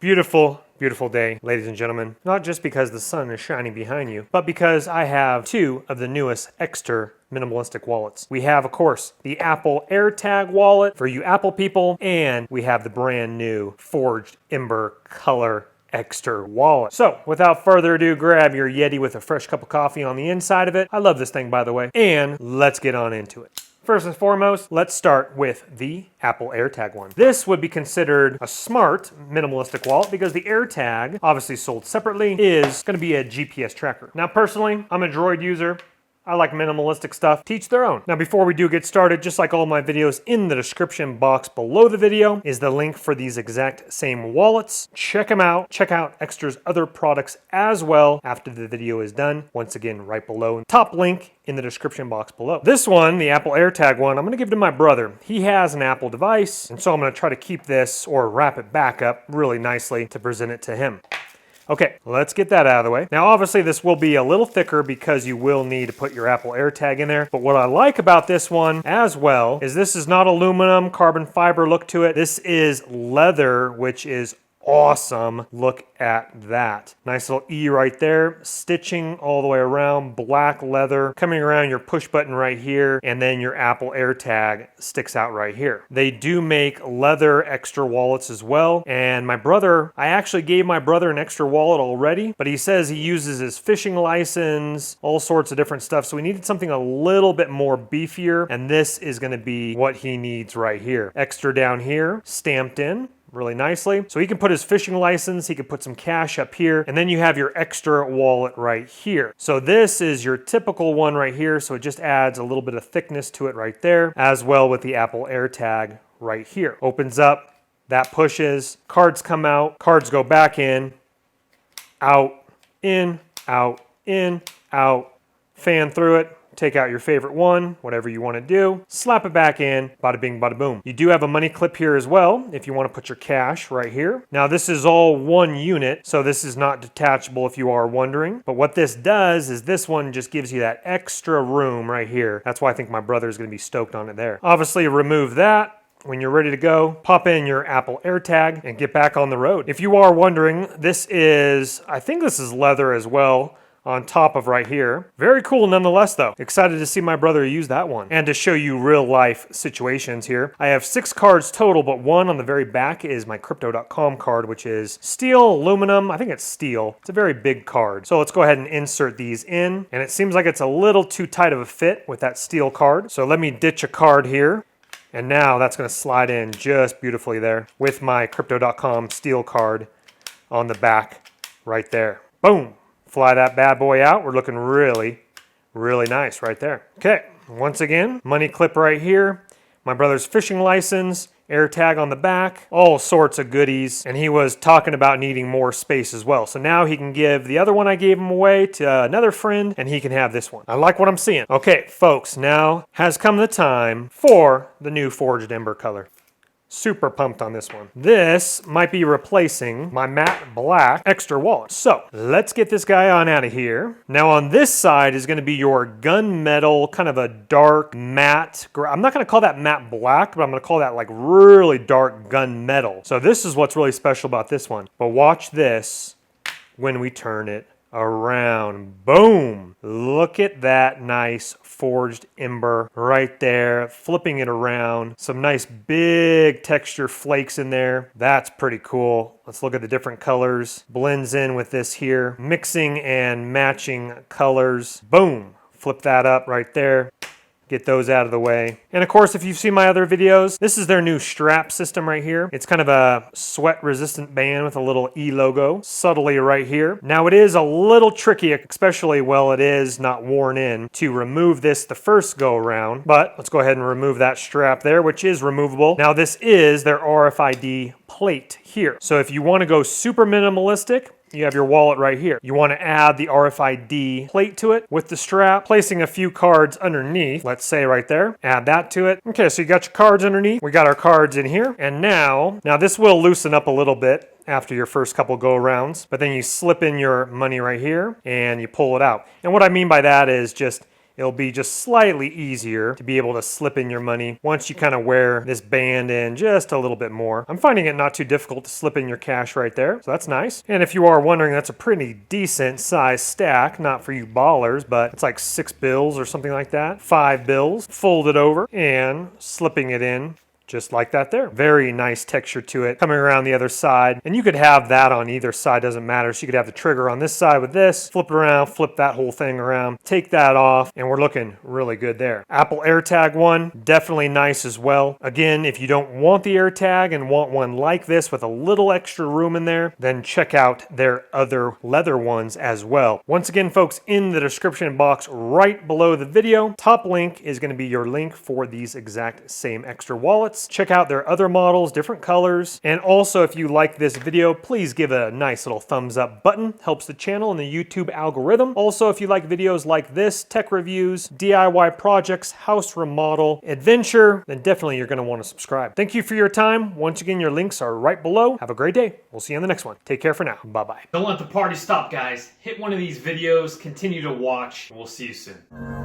Beautiful, beautiful day, ladies and gentlemen. Not just because the sun is shining behind you, but because I have two of the newest Ekster minimalistic wallets. We have, of course, the Apple Airtag wallet for you Apple people, and we have the brand new forged Ember color Ekster wallet. So without further ado, grab your Yeti with a fresh cup of coffee on the inside of it. I love this thing, by the way, and let's get on into it. First and foremost, let's start with the Apple Airtag one. This would be considered a smart minimalistic wallet because the Airtag, obviously sold separately, is going to be a GPS tracker. Now personally, I'm a Droid user. I like minimalistic stuff. Teach their own. Now before we do get started, just like all my videos, in the description box below the video is the link for these exact same wallets. Check them out. Check out Ekster's other products as well after the video is done. Once again, right below. Top link in the description box below. This one, the Apple Airtag one, I'm going to give to my brother. He has an Apple device, and so I'm going to try to keep this or wrap it back up really nicely to present it to him. Okay, let's get that out of the way. Now, obviously, this will be a little thicker because you will need to put your Apple Airtag in there. But what I like about this one as well is this is not aluminum, carbon fiber look to it. This is leather, which is awesome. Look at that. Nice little E right there. Stitching all the way around, black leather. Coming around your push button right here, and then your Apple Airtag sticks out right here. They do make leather Ekster wallets as well. And my brother, I actually gave my brother an Ekster wallet already, but he says he uses his fishing license, all sorts of different stuff. So we needed something a little bit more beefier, and this is going to be what he needs right here. Ekster down here, stamped in really nicely. So he can put his fishing license, he can put some cash up here, and then you have your Ekster wallet right here. So this is your typical one right here, so it just adds a little bit of thickness to it right there, as well with the Apple Airtag right here. Opens up, that pushes, cards come out, cards go back in, out, in, out, in, out, fan through it. Take out your favorite one, whatever you want to do, slap it back in, bada bing, bada boom. You do have a money clip here as well, if you want to put your cash right here. Now this is all one unit, so this is not detachable if you are wondering. But what this does is this one just gives you that extra room right here. That's why I think my brother is going to be stoked on it there. Obviously remove that. When you're ready to go, pop in your Apple Airtag and get back on the road. If you are wondering, this is, I think this is leather as well, on top of right here. Very cool nonetheless though. Excited to see my brother use that one. And to show you real life situations here, I have 6 cards total, but one on the very back is my Crypto.com card, which is steel, aluminum, I think it's steel. It's a very big card. So let's go ahead and insert these in. And it seems like it's a little too tight of a fit with that steel card. So let me ditch a card here. And now that's gonna slide in just beautifully there with my Crypto.com steel card on the back right there. Boom. Fly that bad boy out. We're looking really, really nice right there. Okay, once again, money clip right here. My brother's fishing license, Airtag on the back, all sorts of goodies. And he was talking about needing more space as well. So now he can give the other one I gave him away to another friend, and he can have this one. I like what I'm seeing. Okay, folks, now has come the time for the new forged Ember color. Super pumped on this one. This might be replacing my matte black Ekster wallet. So let's get this guy on out of here. Now on this side is going to be your gunmetal, kind of a dark matte. I'm not going to call that matte black, but I'm going to call that like really dark gunmetal. So this is what's really special about this one. But watch this when we turn it around. Boom! Look at that nice forged Ember right there, flipping it around. Some nice big texture flakes in there. That's pretty cool. Let's look at the different colors. Blends in with this here. Mixing and matching colors. Boom! Flip that up right there. Get those out of the way. And of course, if you've seen my other videos, this is their new strap system right here. It's kind of a sweat resistant band with a little E logo subtly right here. Now it is a little tricky, especially while it is not worn in, to remove this the first go around. But let's go ahead and remove that strap there, which is removable. Now this is their RFID plate here. So if you want to go super minimalistic, you have your wallet right here. You want to add the RFID plate to it with the strap, placing a few cards underneath, let's say right there. Add that to it. Okay, so you got your cards underneath. We got our cards in here. And now this will loosen up a little bit after your first couple go arounds, but then you slip in your money right here and you pull it out. And what I mean by that is just it'll be just slightly easier to be able to slip in your money once you kind of wear this band in just a little bit more. I'm finding it not too difficult to slip in your cash right there, so that's nice. And if you are wondering, that's a pretty decent size stack, not for you ballers, but it's like 6 bills or something like that. 5 bills folded over and slipping it in just like that there. Very nice texture to it coming around the other side. And you could have that on either side, doesn't matter. So you could have the trigger on this side with this, flip it around, flip that whole thing around, take that off, and we're looking really good there. Apple AirTag one, definitely nice as well. Again, if you don't want the AirTag and want one like this with a little extra room in there, then check out their other leather ones as well. Once again, folks, in the description box right below the video, top link is going to be your link for these exact same extra wallets. Check out their other models, different colors. And also, if you like this video, please give it a nice little thumbs up button. Helps the channel and the YouTube algorithm. Also, if you like videos like this, tech reviews, DIY projects, house remodel, adventure, then definitely you're going to want to subscribe. Thank you for your time. Once again, your links are right below. Have a great day. We'll see you on the next one. Take care for now. Bye-bye. Don't let the party stop, guys. Hit one of these videos, continue to watch, and we'll see you soon.